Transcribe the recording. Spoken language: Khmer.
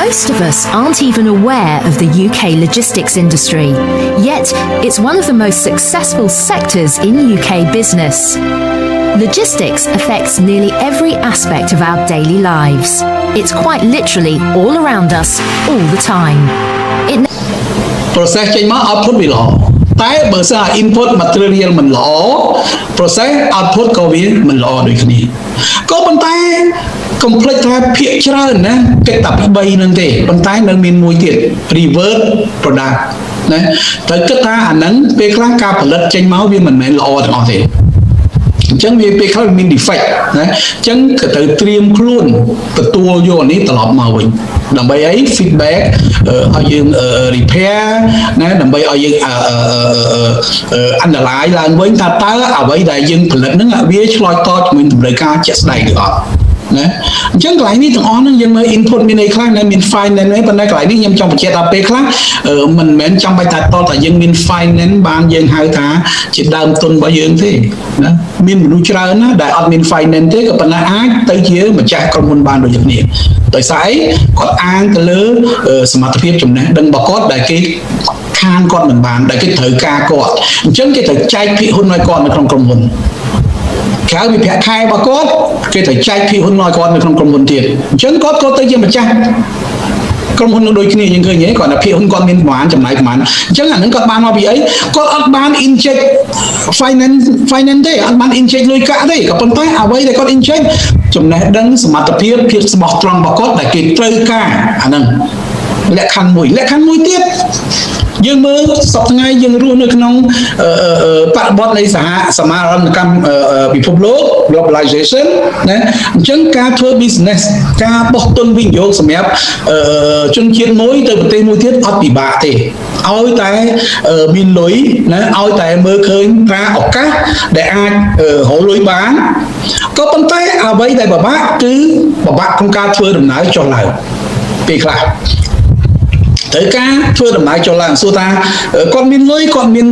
Most of us aren't even aware of the UK logistics industry, yet it's one of the most successful sectors in UK business. Logistics affects nearly every aspect of our daily lives. It's quite literally all around us, all the time. Process ចេញមក output វាល្អតែបើសិន input material មិនល្អ process output ក៏វាមិនល្អដូចគ្នាក៏ប៉ុន្តែ complex ថាភាគច្រើនណាគេតែពី3ហ្នឹងទេប៉ុន្តែនៅមានមួយទៀត reverse product ណាត្រូវគិតថាអាហ្នឹងពេលខ្លះការផលិតចេញមកវាមិនមែនល្អទាំងអស់ទេអញ្ចឹងវាពេលខ្លះមាន defect ណាអញ្ចឹងក៏ត្រូវត្រៀមខ្លួនទទួលយកនេះត្រឡប់មកវិញដើម្បីអី feedback ឲ្យយើង repair ណាដើម្បីឲ្យយើង analyze ឡើងវិញថាតើអ្វីដែលយើងផលិតហ្នឹងវាឆ្លើយតបជាមួយតម្រូវការជាក់ស្ដែងឬអត់ណាអញ្ចឹងកន្លែងនេះទាំងអស់ហ្នឹងយើងមើល input មានអីខ្លះមាន finance ទេប៉ុន្តែកន្លែងនេះខ្ញុំចង់បញ្ជាក់ថាពេលខ្លះមិនមែនចាំបាច់ថាតតែយើងមាន finance បានយើងហៅថាជាដើមទុនរបស់យើងទេណាមានមនុស្សច្រើនណាដែលអត់មាន finance ទេក៏ប៉ុន្តែអាចទៅជាម្ចាស់ក្រុមហ៊ុនបានដូចគ្នាដោយសារអីគាត់អាងទៅលើសមត្ថភាពចំណេះដឹងរបស់គាត់ដែលគេខានគាត់មិនបានដែលគេត្រូវការគាត់អញ្ចឹងគេត្រូវចែកភាគហ៊ុនឲ្យគាត់នៅក្នុងក្រុមហ៊ុនក្រៅពីប្រាក់ខែរបស់គាត់គេត្រូវចែកភាគហ៊ុនឲ្យគាត់នៅក្នុងក្រុមហ៊ុនទៀតអញ្ចឹងគាត់ក៏ទៅជាម្ចាស់ក្រុមហ៊ុនដូចគ្នាយើងឃើញទេគាត់ថាភាគហ៊ុនគាត់មានប្រមាណចំណាយប្រមាណអញ្ចឹងអានឹងគាត់បានមកពីអីគាត់អត់បាន inject finance ទេអត់បាន inject លុយកាក់ទេក៏ប៉ុន្តែអ្វីដែលគាត់ inject ចំណេះដឹងសមត្ថភាពភាពស្មោះត្រង់របស់គាត់ដែលគេត្រូវការអានឹងលក្ខខណ្ឌមួយទៀតយើងមើលសប្តាហ៍ថ្ងៃយើងរស់នៅក្នុងបរិបទនៃសមារណកម្មពិភពលោក globalization ណាអញ្ចឹងការធ្វើ business ការបោះទុនវិនិយោគសម្រាប់ជនជាតិមួយទៅប្រទេសមួយទៀតអត់ពិបាកទេឲ្យតែមានលុយណាឲ្យតែមើលឃើញថាឱកាសដែលអាចរកលុយបានក៏ប៉ុន្តែអ្វីដែលពិបាកគឺពិបាកក្នុងការធ្វើដំណើរចុះឡើងពេលខ្លះត្រូវការធ្វើដំណើរចុះឡើងសួរថាគាត់មានលុយគាត់មាន